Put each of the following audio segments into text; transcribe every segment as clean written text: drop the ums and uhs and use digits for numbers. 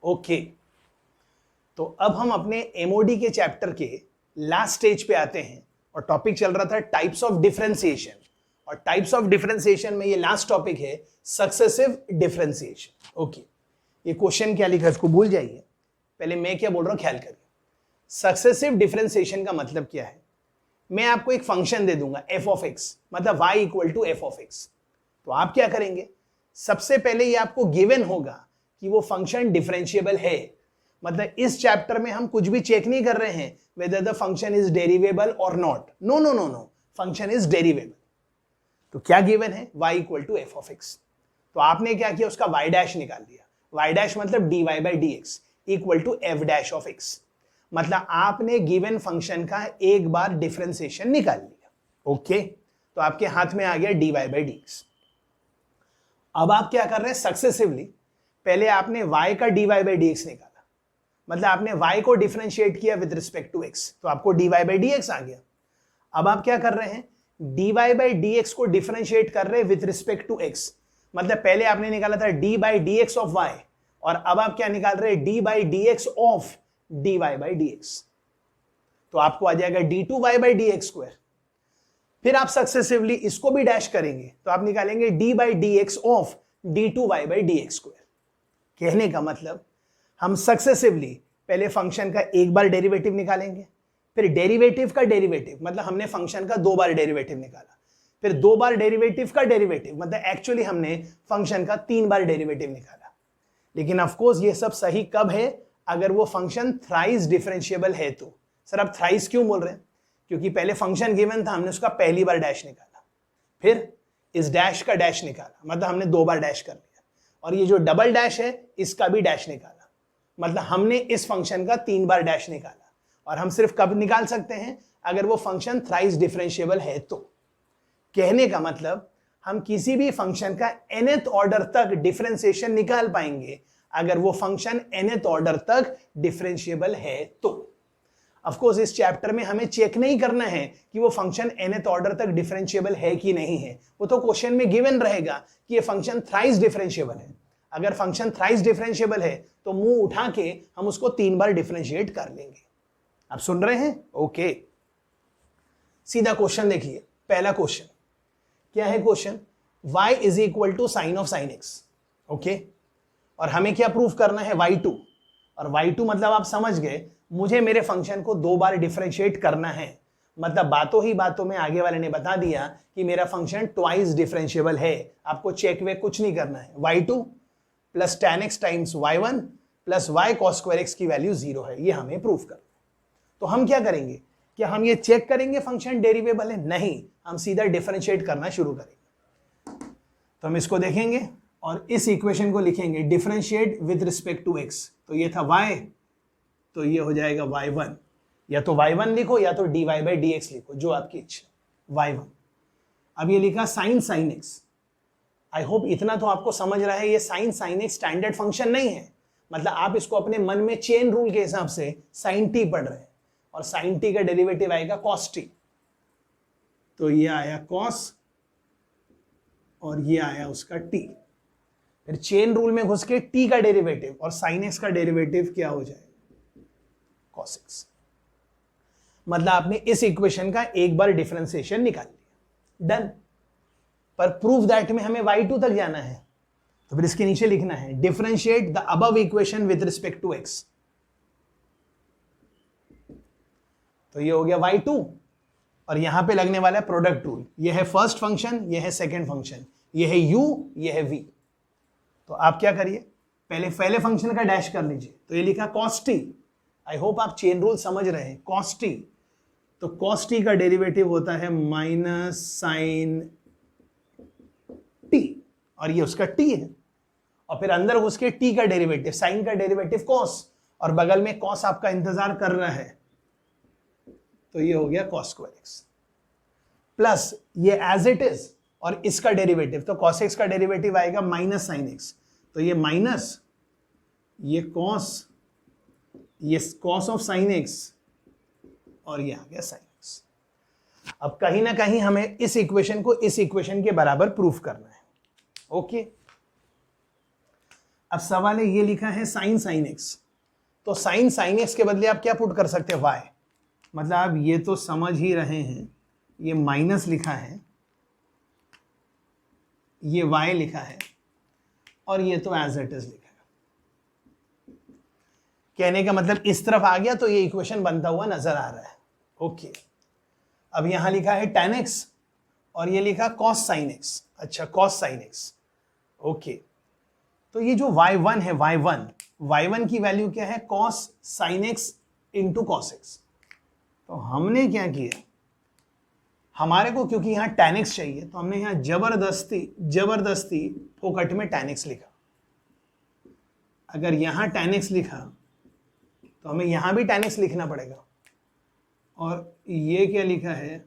Okay, तो अब हम अपने एमओडी के चैप्टर के लास्ट स्टेज पे आते हैं और टॉपिक चल रहा था टाइप्स ऑफ डिफरेंशिएशन, और टाइप्स ऑफ डिफरेंशिएशन में ये लास्ट टॉपिक है सक्सेसिव डिफरेंशिएशन। ओके, ये क्वेश्चन क्या लिखा है इसको भूल जाइए, पहले मैं क्या बोल रहा हूं ख्याल करिए। सक्सेसिव डिफरेंशिएशन का मतलब क्या है, मैं आपको एक फंक्शन दे दूंगा f ऑफ x, मतलब y equal to f of x। तो आप क्या करेंगे, सबसे पहले ये आपको गिवन होगा कि वो फंक्शन डिफरेंशिएबल है। मतलब इस चैप्टर में हम कुछ भी चेक नहीं कर रहे हैं whether the function is derivable और not, no no no no, function is derivable. तो क्या गिवन है, y equal to f of x। तो आपने क्या किया, उसका y डैश निकाल दिया, y डैश मतलब dy by dx equal to f dash of x। मतलब आपने गिवन फंक्शन का एक बार डिफरेंशिएशन निकाल लिया। ओके, तो आपके हाथ में आ गया dy बाई dx। अब आप क्या कर रहे हैं, सक्सेसिवली पहले आपने y का dy बाई dx निकाला, मतलब आपने y को डिफरेंशिएट किया विद रिस्पेक्ट टू x, तो आपको dy बाई dx आ गया। अब आप क्या कर रहे हैं, dy बाई dx को डिफरेंशिएट कर रहे हैं विद रिस्पेक्ट टू x, मतलब पहले आपने निकाला था d by dx of y, और अब आप क्या निकाल रहे हैं, d by dx of dy by dx। तो आपको आ जाएगा d2y बाई dx स्क्वायर। फिर आप सक्सेसिवली इसको भी डैश करेंगे, तो आप निकालेंगे d by dx of d2y by dx square. कहने का मतलब हम सक्सेसिवली पहले फंक्शन का एक बार डेरिवेटिव निकालेंगे, फिर डेरिवेटिव का डेरिवेटिव, मतलब हमने फंक्शन का दो बार डेरिवेटिव निकाला, फिर दो बार डेरिवेटिव का डेरिवेटिव, मतलब एक्चुअली हमने फंक्शन का तीन बार डेरिवेटिव निकाला। लेकिन ऑफ कोर्स ये सब सही कब है, अगर वो फंक्शन थ्राइस डिफरेंशिएबल है तो। सर आप थ्राइस क्यों बोल रहे हैं, क्योंकि पहले फंक्शन गिवन था, हमने उसका पहली बार डैश निकाला, फिर इस डैश का डैश निकाला, मतलब हमने दो बार डैश कर लिया, और ये जो डबल डैश है इसका भी डैश निकाला, मतलब हमने इस फंक्शन का तीन बार डैश निकाला। और हम सिर्फ कब निकाल सकते हैं, अगर वो फंक्शन थ्राइस डिफरेंशिएबल है तो। कहने का मतलब हम किसी भी फंक्शन का nth ऑर्डर तक डिफरेंशिएशन निकाल पाएंगे अगर वो फंक्शन nth ऑर्डर तक डिफरेंशिएबल है तो। ऑफ कोर्स इस चैप्टर में हमें चेक नहीं करना है कि वो फंक्शन nth ऑर्डर तक डिफरेंशिएबल है कि नहीं है, वो तो क्वेश्चन में गिवन रहेगा कि ये फंक्शन थ्राइस डिफरेंशिएबल है। अगर फंक्शन थ्राइस डिफरेंशिएबल है तो मुंह उठा के हम उसको तीन बार डिफरेंशिएट कर लेंगे। आप सुन रहे हैं? ओके, सीधा क्वेश्चन देखिए। पहला क्वेश्चन क्या है, question y is equal to sine of sine x। ओके, और हमें क्या प्रूफ करना है, y2। और y2 मतलब आप समझ गए, मुझे मेरे फंक्शन को दो बार डिफरेंशिएट करना है। मतलब बातों ही बातों में आगे वाले ने बता दिया कि मेरा फंक्शन ट्वाइस डिफरेंशिएबल है, आपको चेक वेक कुछ नहीं करना है। y2 plus tan x times y1 plus y cos square x की वैल्यू 0 है, ये हमें प्रूफ करना है। तो हम क्या करेंगे, क्या हम ये चेक करेंगे फंक्शन डेरिवेबल है? नहीं, हम सीधा डिफरेंशिएट करना शुरू करेंगे। तो हम इसको देखेंगे और इस इक्वेशन को लिखेंगे differentiate with respect to x। तो ये था y, तो ये हो जाएगा y1, या तो y1 लिखो या तो dy बाई dx लिखो, जो आपकी इच्छा, y1। अब ये लिखा sine sine x। I hope इतना तो आपको समझ रहा है, ये sine sine x standard function नहीं है, मतलब आप इसको अपने मन में चेन रूल के हिसाब से साइन t पढ़ रहे हैं, और साइन t का डेरिवेटिव आएगा cos t। तो ये आया cos और ये आया उसका t। फिर चेन रूल में घुस के t का डेरिवेटिव और sin x का डेरिवेटिव क्या हो जाएगा, cos x। मतलब आपने इस इक्वेशन का एक बार डिफरेंशिएशन निकाल लिया, डन। पर प्रूफ दैट में हमें y2 तक जाना है, तो फिर इसके नीचे लिखना है differentiate the above equation with respect to x। तो ये हो गया y2, और यहां पे लगने वाला है प्रोडक्ट रूल। ये है फर्स्ट फंक्शन, ये है सेकंड फंक्शन, ये है u, ये है v। तो आप क्या करिए, पहले फंक्शन का डैश कर लीजिए। तो ये लिखा cos t। आई होप आप चेन रूल समझ रहे हैं, cos t। तो cos t का डेरिवेटिव होता है माइनस साइन t, और ये उसका t है। और फिर अंदर घुस के t का डेरिवेटिव, साइन का डेरिवेटिव cos, और बगल में cos आपका इंतजार कर रहा है, तो ये हो गया cos स्क्वायर x प्लस ये एज इट इज, और इसका डेरिवेटिव, तो cos x का डेरिवेटिव आएगा माइनस साइन x। तो ये माइनस ये cos, ये cos ऑफ साइन x, और ये आ गया साइन x। अब कहीं ना कहीं हमें इस इक्वेशन को इस इक्वेशन के बराबर प्रूफ करना है। ओके, अब सवाल है ये लिखा है साइन साइन एक्स, तो साइन साइन एक्स के बदले आप क्या पुट कर सकते हैं, वाई। मतलब आप ये तो समझ ही रहे हैं, ये माइनस लिखा है, ये वाई लिखा है, और ये तो एज इट इज लिखा है। कहने का मतलब इस तरफ आ गया तो ये इक्वेशन बनता हुआ नजर आ रहा है। ओके, अब यहां लिखा है tan x और ये लिखा cos sin x। अच्छा, cos sin x। ओके, तो ये जो y1 है, y1 की वैल्यू क्या है, cos sin x into cos x। तो हमने क्या किया, हमारे को क्योंकि यहां tan x चाहिए तो हमने यहां जबरदस्ती फोकट में tan x लिखा। अगर यहां tan x लिखा तो हमें यहां भी tan x लिखना पड़ेगा, और ये क्या लिखा है,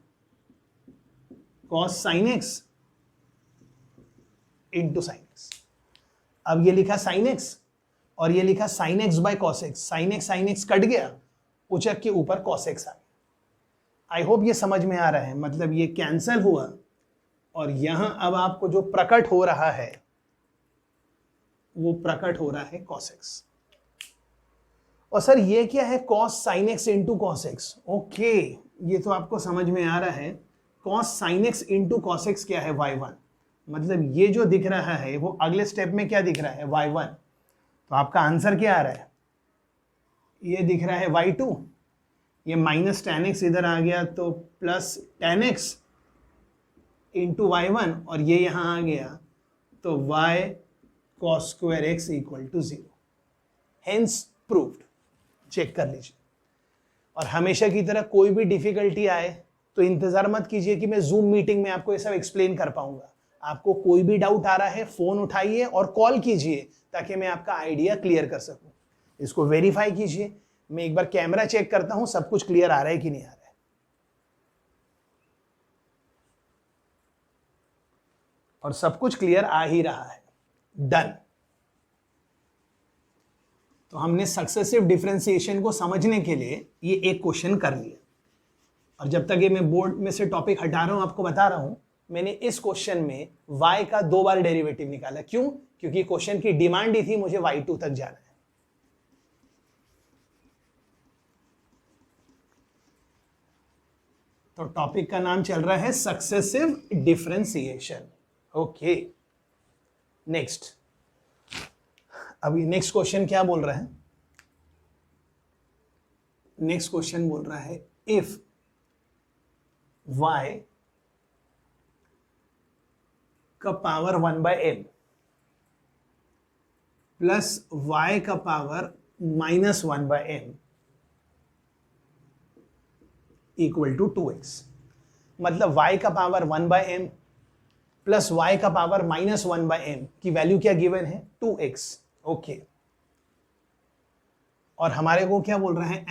cos sin x into sine x. अब ये लिखा sin x और ये लिखा sin x by cos x। sin x cut गया, उचक के ऊपर cos x आ गया। आई होप ये समझ में आ रहा है, मतलब ये कैंसल हुआ और यहां अब आपको जो प्रकट हो रहा है वो प्रकट हो रहा है cos x। और सर ये क्या है, cos sin x into cos x। Okay, ये तो आपको समझ में आ रहा है, cos sin x into cos x क्या है, y1। मतलब ये जो दिख रहा है वो अगले स्टेप में क्या दिख रहा है, y1। तो आपका आंसर क्या आ रहा है, ये दिख रहा है y2। ये माइनस tan x इधर आ गया तो plus tan x into y1, और ये यहां आ गया तो y cos square x equal to 0। Hence proved. Check कर लीजिए। और हमेशा की तरह कोई भी डिफिकल्टी आए तो इंतजार मत कीजिए कि मैं जूम मीटिंग में आपको ये सब एक्सप्लेन कर पाऊंगा। आपको कोई भी डाउट आ रहा है, फोन उठाइए और कॉल कीजिए ताकि मैं आपका आइडिया क्लियर कर सकूं। इसको वेरीफाई कीजिए, मैं एक बार कैमरा चेक करता हूं सब कुछ क्लियर आ रहा है कि नहीं आ रहा है। और सब कुछ क्लियर आ ही रहा है। डन। तो हमने सक्सेसिव डिफरेंशिएशन को समझने के लिए ये एक क्वेश्चन कर लिया। और जब तक ये मैं बोर्ड में से टॉपिक हटा रहा हूं, आपको बता रहा हूं, मैंने इस क्वेश्चन में y का 2 बार डेरिवेटिव निकाला। क्यों? क्योंकि क्वेश्चन की डिमांड ही थी मुझे y2 तक जाना है। तो टॉपिक का नाम चल रहा है सक्सेसिव डिफरेंशिएशन। Okay, next. अभी नेक्स्ट क्वेश्चन क्या बोल रहा है, नेक्स्ट क्वेश्चन बोल रहा है इफ y का पावर 1/m प्लस y का power -1/m equal to 2x। मतलब y का पावर 1/m प्लस y का पावर -1/m की वैल्यू क्या गिवन है, 2x। ओके, और हमारे को क्या बोल रहा है,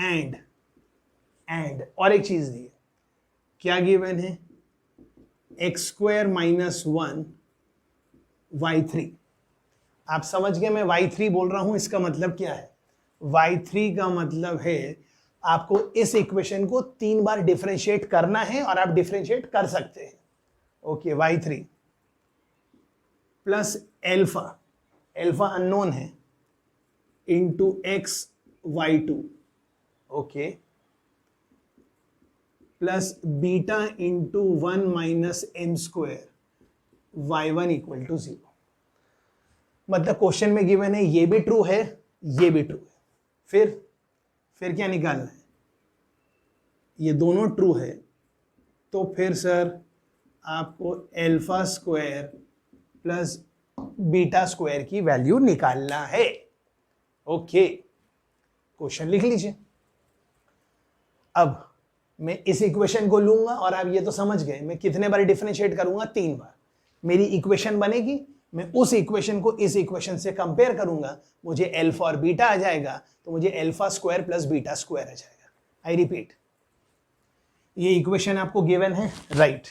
एंड और एक चीज दी है, क्या गिवन है, x² - 1 y3। आप समझ गए मैं y3 बोल रहा हूं, इसका मतलब क्या है, y3 का मतलब है आपको इस इक्वेशन को 3 बार डिफरेंशिएट करना है और आप डिफरेंशिएट कर सकते हैं। Okay, y3 plus alpha unknown है into x y2। Okay, plus beta into 1 minus m square y1 equal to 0। मतलब क्वेश्चन में गिवन है ये भी ट्रू है, ये भी ट्रू है। फिर क्या निकालना है, ये दोनों ट्रू है तो फिर सर आपको alpha square plus beta square की वैल्यू निकालना है। ओके, क्वेश्चन लिख लीजिए। अब मैं इस इक्वेशन को लूंगा और आप ये तो समझ गए मैं कितने बार डिफरेंशिएट करूंगा, 3 बार। मेरी इक्वेशन बनेगी, मैं उस इक्वेशन को इस इक्वेशन से कंपेयर करूंगा, मुझे एल्फा और बीटा आ जाएगा तो मुझे alpha square plus beta square आ जाएगा। आई रिपीट, ये इक्वेशन आपको गिवन है, राइट।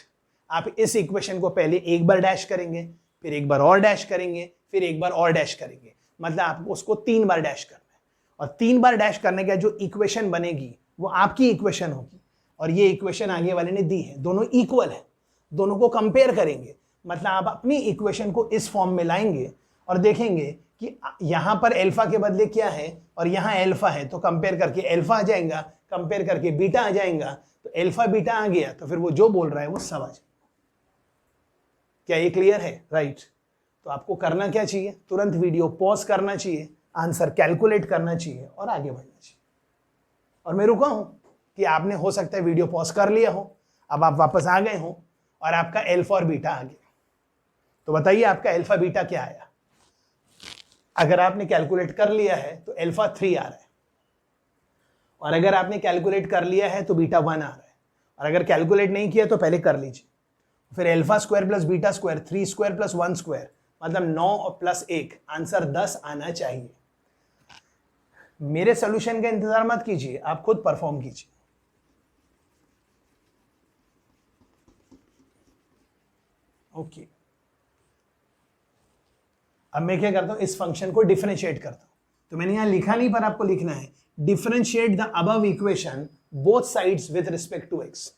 आप इस इक्वेशन को पहले एक बार डैश करेंगे, फिर एक बार और डैश करेंगे, फिर एक बार और डैश करेंगे। मतलब आपको उसको 3 बार डैश करना है, और 3 बार डैश करने के जो इक्वेशन बनेगी वो आपकी इक्वेशन होगी, और ये इक्वेशन आगे वाले ने दी है, दोनों इक्वल है, दोनों को कंपेयर करेंगे। मतलब आप अपनी इक्वेशन को इस फॉर्म में लाएंगे और देखेंगे कि यहां पर अल्फा के बदले क्या है और यहां अल्फा है, तो कंपेयर करके अल्फा आ जाएगा, कंपेयर करके बीटा आ जाएगा, तो अल्फा बीटा आ गया तो फिर वो जो बोल रहा है वो सब आ जाएगा। क्या ये क्लियर है? राइट। तो आपको करना क्या चाहिए, तुरंत वीडियो पॉज करना चाहिए, आंसर कैलकुलेट करना चाहिए और आगे बढ़ना चाहिए। और मैं रुका हूं कि आपने हो सकता है वीडियो पॉज कर लिया हो, अब आप वापस आ गए हो और आपका अल्फा और बीटा आ गया, तो बताइए आपका अल्फा बीटा क्या आया। अगर आपने कैलकुलेट कर लिया है तो अल्फा 3 आ रहा है, और अगर आपने कैलकुलेट कर लिया है तो बीटा 1 आ रहा है, और अगर कैलकुलेट नहीं किया तो पहले कर लीजिए। फिर alpha square plus beta square 3 square plus 1 square मतलब 9 और प्लस 1 आंसर 10 आना चाहिए। मेरे सोल्यूशन का इंतजार मत कीजिए, आप खुद परफॉर्म कीजिए। ओके, अब मैं क्या करता हूं, इस फंक्शन को डिफरेंशिएट करता हूं। तो मैंने यहां लिखा नहीं पर आपको लिखना है, differentiate the above equation both sides with respect to x.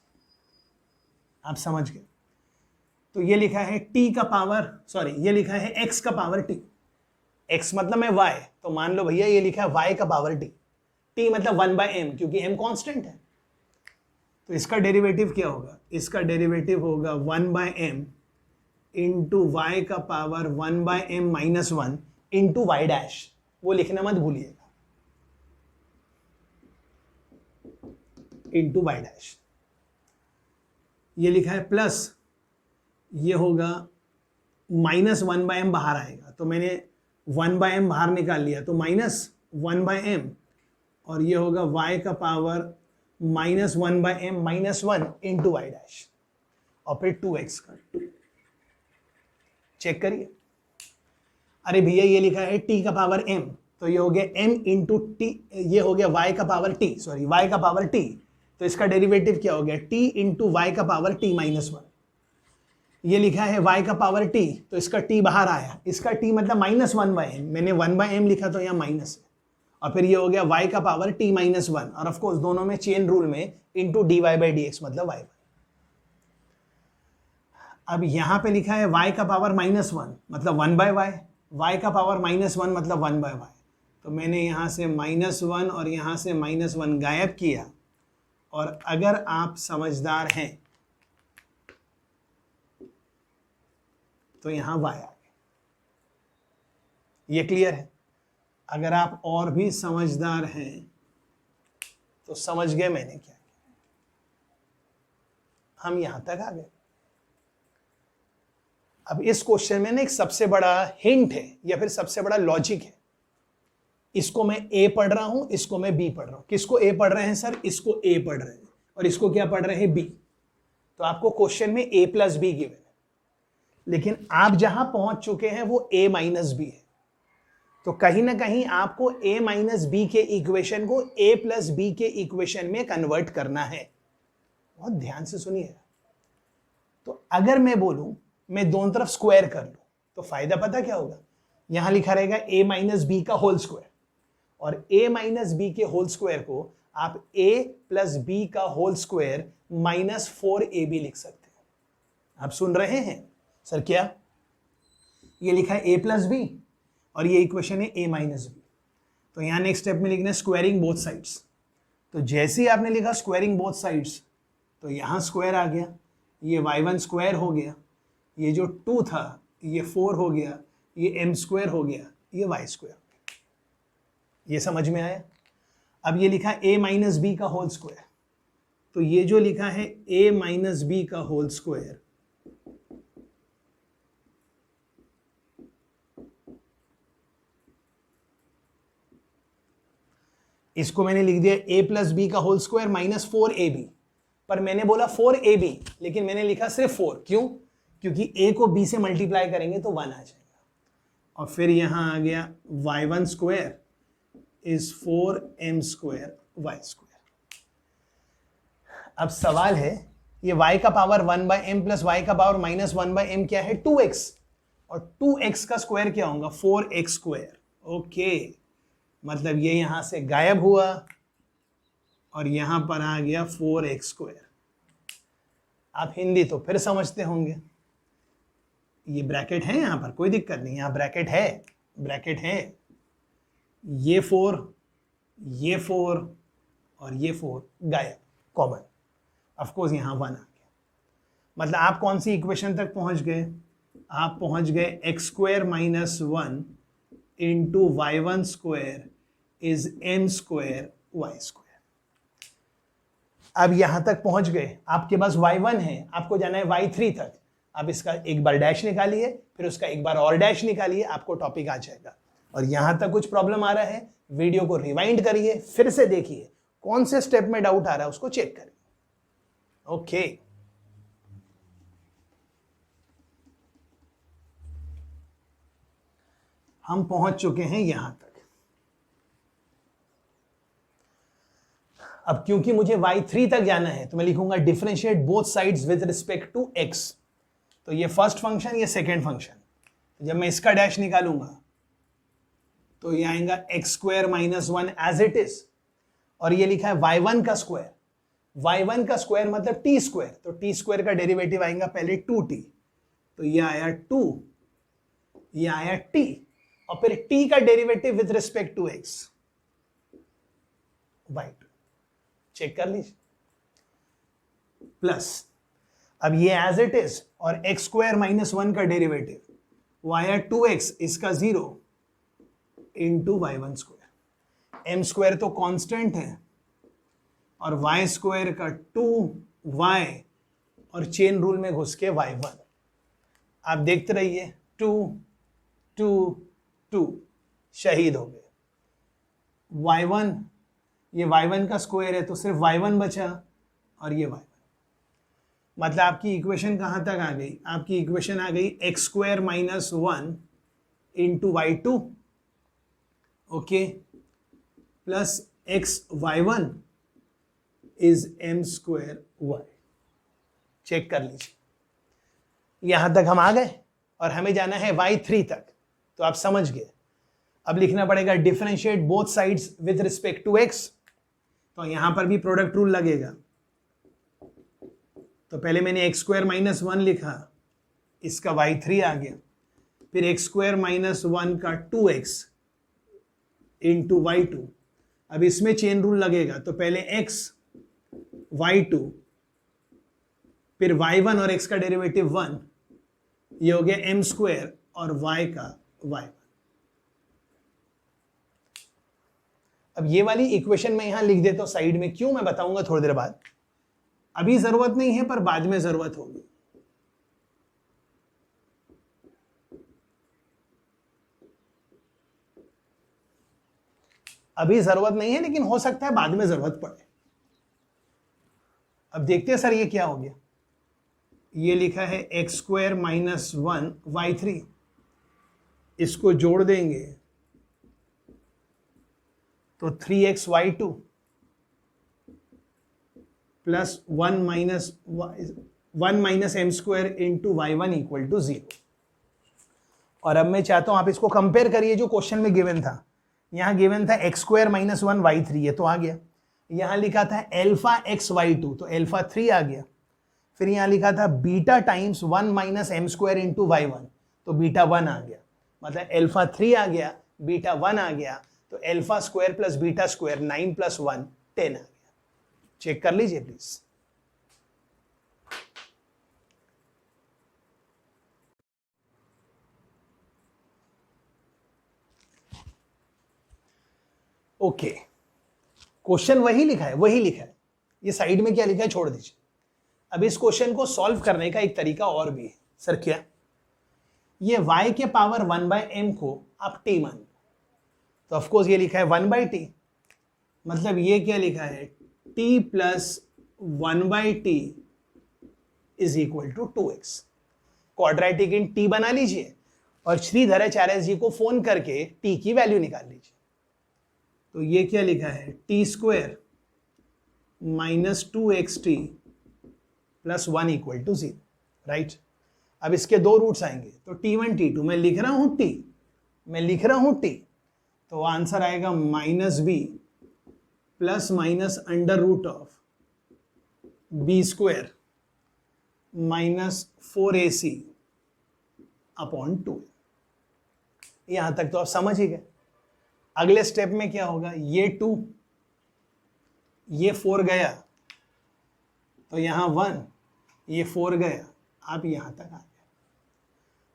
आप समझ गए? तो ये लिखा है t का पावर, सॉरी ये लिखा है x का पावर t। x मतलब मैं y, तो मान लो भैया ये लिखा है y का पावर t। t मतलब 1/m, क्योंकि m कांस्टेंट है। तो इसका डेरिवेटिव क्या होगा, इसका डेरिवेटिव होगा 1/m इंटू y का power 1/m minus 1 into y dash. वो लिखना मत भूलिएगा, इंटू y डैश। ये लिखा है प्लस, ये होगा माइनस 1/m बाहर आएगा, तो मैंने 1/m बाहर निकाल लिया, तो माइनस 1/m, और ये होगा y का power minus 1/m minus 1 into y dash, और फिर 2x का 2। चेक करिए। अरे भैया ये लिखा है t का पावर m, तो ये हो गया m इंटू टी, ये हो गया y का पावर t, सॉरी y का पावर t, तो इसका डेरिवेटिव क्या हो गया t इंटू वाई का पावर t माइनस 1। ये लिखा है y का पावर t, तो इसका t बाहर आया, इसका t मतलब माइनस 1/m, मैंने 1/m लिखा तो यहाँ माइनस है, और फिर ये हो गया y का पावर t माइनस 1, और ऑफ कोर्स दोनों में चेन रूल में इंटू dy/dx मतलब y। अब यहां पे लिखा है y का पावर माइनस 1 मतलब 1/y, y का पावर माइनस 1 मतलब 1/y, तो मैंने यहां से -1 और यहां से -1 गायब किया, और अगर आप समझदार हैं तो यहां y आ गया। ये क्लियर है? अगर आप और भी समझदार हैं तो समझ गए मैंने क्या किया। हम यहां तक आ गए। अब इस क्वेश्चन में ना एक सबसे बड़ा हिंट है या फिर सबसे बड़ा लॉजिक है। इसको मैं ए पढ़ रहा हूं, इसको मैं बी पढ़ रहा हूं। किसको ए पढ़ रहे हैं सर? इसको ए पढ़ रहे हैं, और इसको क्या पढ़ रहे हैं? बी। तो आपको क्वेश्चन में a प्लस बी गिवन है, लेकिन आप जहां पहुंच चुके हैं वो a माइनस बी है। तो कहीं ना कहीं आपको a माइनस बी के इक्वेशन को a प्लस बी के इक्वेशन में कन्वर्ट करना है। बहुत ध्यान से सुनिए। तो अगर मैं बोलूं मैं दोनों तरफ स्क्वायर कर लूं तो फायदा पता क्या होगा? यहां लिखा रहेगा a माइनस बी का होल स्क्वायर, और a माइनस बी के होल स्क्वायर को आप a प्लस बी का होल स्क्वायर माइनस 4ab लिख सकते हैं। आप सुन रहे हैं सर? क्या ये लिखा है a प्लस बी और ये इक्वेशन है a माइनस बी। तो यहां नेक्स्ट स्टेप में लिखना है स्क्वायरिंग बोथ साइड्स। तो जैसे ही आपने लिखा स्क्वायरिंग बोथ साइड्स, तो यहां स्क्वायर आ गया, ये y1 स्क्वायर हो गया, ये जो 2 था ये 4 हो गया, ये m स्क्वायर हो गया, ये y स्क्वायर हो गया। ये समझ में आया? अब ये लिखा a माइनस बी का होल स्क्वायर, तो ये जो लिखा है a माइनस बी का होल स्क्वायर, इसको मैंने लिख दिया a प्लस बी का होल स्क्वायर माइनस 4ab। पर मैंने बोला 4ab, लेकिन मैंने लिखा सिर्फ 4। क्यों? क्योंकि a को b से मल्टीप्लाई करेंगे तो 1 आ जाएगा। और फिर यहां आ गया y1 square is 4m square y square. अब सवाल है ये y का पावर 1/m प्लस y का पावर माइनस 1/m क्या है? 2x, और 2x का स्क्वायर क्या होगा? 4x square. ओके, मतलब ये यहां से गायब हुआ और यहां पर आ गया 4x स्क्वायर। आप हिंदी तो फिर समझते होंगे। ये ब्रैकेट है, यहां पर कोई दिक्कत नहीं, यहां ब्रैकेट है, ब्रैकेट है, ये 4, ये 4 और ये 4 गायब, कॉमन। ऑफकोर्स यहां 1 आ गया। मतलब आप कौन सी इक्वेशन तक पहुंच गए? आप पहुंच गए x square minus 1 into y1 square is m square y square. अब यहां तक पहुंच गए, आपके पास y1 है, आपको जाना है y3 तक। आप इसका एक बार डैश निकालिए, फिर उसका एक बार और डैश निकालिए, आपको टॉपिक आ जाएगा। और यहां तक कुछ प्रॉब्लम आ रहा है, वीडियो को रिवाइंड करिए, फिर से देखिए कौन से स्टेप में डाउट आ रहा है उसको चेक करिए। ओके, हम पहुंच चुके हैं यहां तक। अब क्योंकि मुझे y3 तक जाना है तो मैं लिखूंगा differentiate both sides with respect to x। तो ये फर्स्ट फंक्शन, ये सेकेंड फंक्शन। जब मैं इसका डैश निकालूंगा तो ये आएगा x square minus 1 as it is, और ये लिखा है y1 का स्क्वायर। y1 का स्क्वायर मतलब t स्क्वायर, तो t स्क्वायर का डेरिवेटिव आएगा पहले 2t, तो ये आया 2, ये आया t, और फिर t का derivative with respect to x, y2। Check कर लीजिए, प्लस अब ये एज इट इज, और एक्स स्क्वायर माइनस 1 का डेरिवेटिव वो आया 2x, इसका 0 into y1 square. m square तो कांस्टेंट है, और y स्क्वायर का 2y, और चेन रूल में घुस के y1। आप देखते रहिए, 2 2 2 शहीद हो गए। y1, ये y1 का स्क्वायर है तो सिर्फ y1 बचा, और ये y1। मतलब आपकी इक्वेशन कहां तक आ गई? आपकी इक्वेशन आ गई x square minus 1 into y2, okay, plus x y1 is m square y। Check कर लीजिए, यहां तक हम आ गए और हमें जाना है y3 तक। तो आप समझ गए, अब लिखना पड़ेगा differentiate both sides with respect to x। तो यहां पर भी प्रोडक्ट रूल लगेगा। तो पहले मैंने एक्स स्क्वायर माइनस 1 लिखा, इसका y3 आ गया, फिर एक्स स्क्वायर माइनस 1 का 2x इंटू y2। अब इसमें चेन रूल लगेगा, तो पहले x, y2, फिर y1 और x का डेरिवेटिव 1, ये हो गया m स्क्वायर और y का y1। अब ये वाली इक्वेशन मैं यहां लिख देता हूं साइड में, क्यों मैं बताऊंगा थोड़ी देर बाद। अभी जरूरत नहीं है, पर बाद में जरूरत होगी। अभी जरूरत नहीं है, लेकिन हो सकता है बाद में जरूरत पड़े। अब देखते हैं सर ये क्या हो गया। ये लिखा है एक्स स्क्वायर माइनस 1 y3, इसको जोड़ देंगे तो 3x y2 plus 1 minus m square into y1 equal to 0। और अब मैं चाहता हूं आप इसको कंपेयर करिए जो क्वेश्चन में गिवन था। यहां गिवन था एक्स स्क्वायर माइनस 1 y3, ये तो आ गया। यहां लिखा था एल्फा एक्स y2, तो एल्फा 3 आ गया। फिर यहां लिखा था beta times 1 minus m square into y1, तो बीटा 1 आ गया। मतलब एल्फा 3 आ गया, बीटा 1 आ गया, तो alpha square plus beta square 9 plus 1 10 आ गया। चेक कर लीजिए प्लीज। ओके, क्वेश्चन वही लिखा है, वही लिखा है। ये साइड में क्या लिखा है छोड़ दीजिए। अब इस क्वेश्चन को सॉल्व करने का एक तरीका और भी है। सर क्या? ये y के पावर 1/m को आप t मान लो, तो ऑफकोर्स ये लिखा है 1/t, मतलब ये क्या लिखा है t plus 1/t is equal to 2x। Quadratic in t बना लीजिए और श्रीधराचार्य जी को फोन करके t की वैल्यू निकाल लीजिए। तो ये क्या लिखा है t square minus 2xt plus 1 equal to 0, right. अब इसके दो रूट्स आएंगे, तो t1 t2, मैं लिख रहा हूं t, तो आंसर आएगा minus b plus minus under root of b square minus 4ac upon 2। यहां तक तो आप समझ ही गए। अगले स्टेप में क्या होगा, ये 2, ये 4 गया तो यहां 1, ये 4 गया, आप यहां तक आ गए।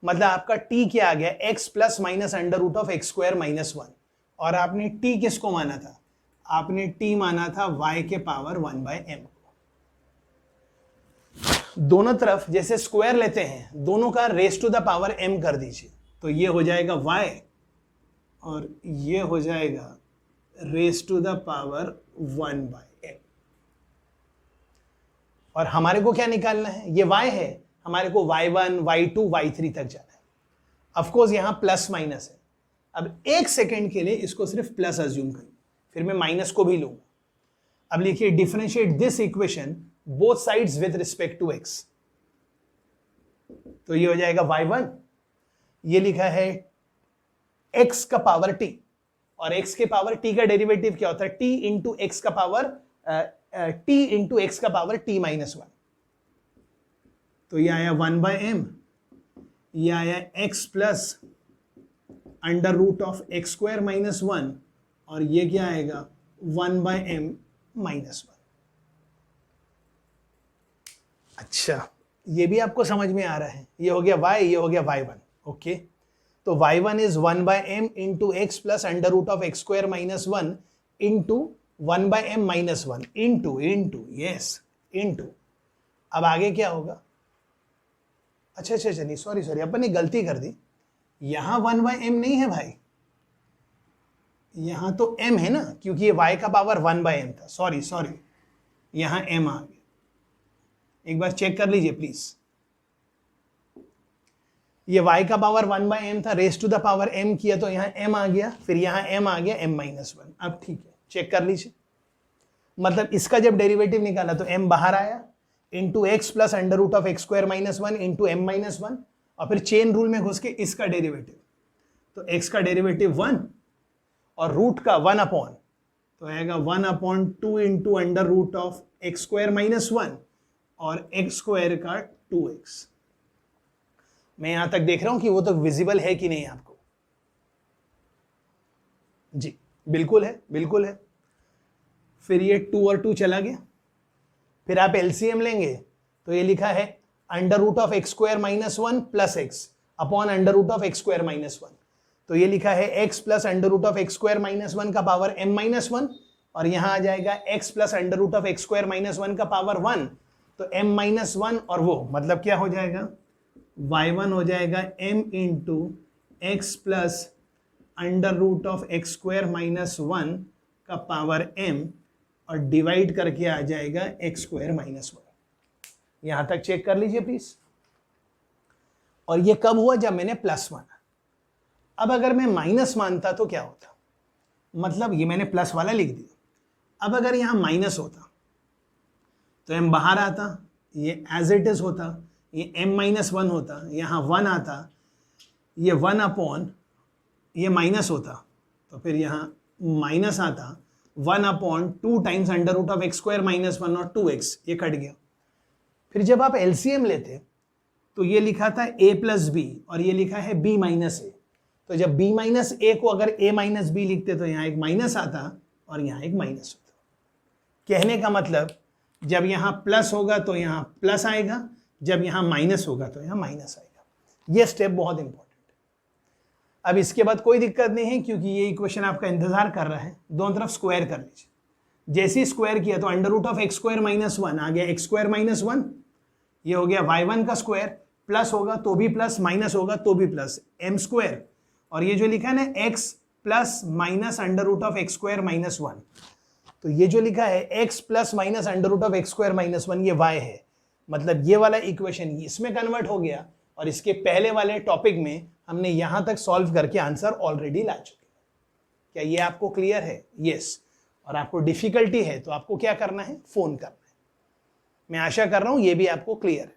मतलब आपका t क्या आ गया, x plus minus under root of x square minus 1। और आपने t किसको माना था, आपने t माना था y के पावर 1/m को। दोनों तरफ जैसे स्क्वायर लेते हैं, दोनों का raise to the power m कर दीजिए, तो ये हो जाएगा y और ये हो जाएगा race to the power 1/m। और हमारे को क्या निकालना है, ये y है, हमारे को y1, y2, y3 तक जाना है। ऑफ कोर्स यहां प्लस माइनस है। अब एक सेकेंड के लिए इसको सिर्फ प्लस अज्यूम करिए, फिर मैं माइनस को भी लूंगा। अब लिखिए differentiate this equation both sides with respect to x। तो ये हो जाएगा y1, ये लिखा है x का पावर t, और x के पावर t का डेरिवेटिव क्या होता है, t इंटू एक्स का पावर t इंटू एक्स का पावर t माइनस 1। तो ये आया 1/m, ये आया x plus under root of x square minus 1, और ये क्या आएगा 1/m माइनस 1। अच्छा, ये भी आपको समझ में आ रहा है, ये हो गया y, ये हो गया y1। ओके, तो y1 is 1/m into x plus under root of x square minus 1 into 1/m minus 1 into into yes into. अब आगे क्या होगा, अच्छा नहीं, सॉरी अपन ने गलती कर दी, यहां 1/m नहीं है भाई, यहां तो m है ना, क्योंकि ये y का पावर 1/m था। सॉरी यहां m आ गया, एक बार चेक कर लीजिए प्लीज। ये y का पावर 1/m था, raise to the power m किया तो यहां m आ गया, फिर यहां m आ गया m माइनस 1। अब ठीक है, चेक कर लीजिए। मतलब इसका जब डेरिवेटिव निकाला तो m बाहर आया into x plus under root of x square minus 1 into m minus 1, और फिर चेन रूल में घुस के इसका डेरिवेटिव, तो x का डेरिवेटिव 1 और रूट का 1 अपॉन, तो आएगा 1/2 into under root of x square minus 1 और एक्स स्क्वायर का 2x। मैं यहां तक देख रहा हूं कि वो तो विजिबल है कि नहीं आपको। जी बिल्कुल है। फिर ये 2 और 2 चला गया, फिर आप एलसीएम लेंगे तो ये लिखा है under root of x square minus 1 plus x upon under root of x square minus 1। तो ये लिखा है x plus under root of x square minus 1 का पावर m माइनस 1, और यहां आ जाएगा x plus under root of x square minus 1 का पावर 1, तो m माइनस 1, और वो मतलब क्या हो जाएगा, y1 हो जाएगा m into x plus under root of x square minus 1 का पावर m, और डिवाइड करके आ जाएगा एक्स स्क्वायर माइनस 1। यहां तक चेक कर लीजिए प्लीज। और ये कब हुआ, जब मैंने प्लस माना। अब अगर मैं माइनस मानता तो क्या होता, मतलब ये मैंने प्लस वाला लिख दिया। अब अगर यहां माइनस होता तो m बाहर आता, ये एज इट इज होता, ये m माइनस 1 होता, यहां 1 आता, ये 1 अपॉन ये माइनस होता, तो फिर यहां माइनस आता 1/2 times under root of x square minus 1 और 2x, ये कट गया। फिर जब आप एलसीएम लेते तो ये लिखा था a प्लस बी, और ये लिखा है b माइनस ए। तो जब b माइनस ए को अगर a माइनस बी लिखते तो यहाँ एक माइनस आता और यहाँ एक माइनस होता। कहने का मतलब जब यहाँ प्लस होगा तो यहाँ प्लस आएगा, जब यहाँ माइनस होगा तो यहाँ माइनस आएगा। ये स्टेप बहुत इंपॉर्टेंट है। अब इसके बाद कोई दिक्कत नहीं है, क्योंकि ये इक्वेशन आपका इंतजार कर रहा है। दोनों तरफ स्क्वायर कर लीजिए। जैसे ही स्क्वायर किया तो under root of x square minus 1 आ गया एक्स स्क्वायर माइनस 1, ये हो गया y1 का स्क्वायर, प्लस होगा तो भी प्लस, माइनस होगा तो भी प्लस, m स्क्वायर, और ये जो लिखा है ना x plus minus under root of x square minus 1, तो ये जो लिखा है x plus minus under root of x square minus 1, ये y है। मतलब ये वाला इक्वेशन इसमें कन्वर्ट हो गया, और इसके पहले वाले टॉपिक में हमने यहां तक सॉल्व करके आंसर ऑलरेडी ला चुके। क्या ये आपको क्लियर है? यस। और आपको डिफिकल्टी है तो आपको क्या करना है, फोन करना है। मैं आशा कर रहा हूं ये भी आपको क्लियर है।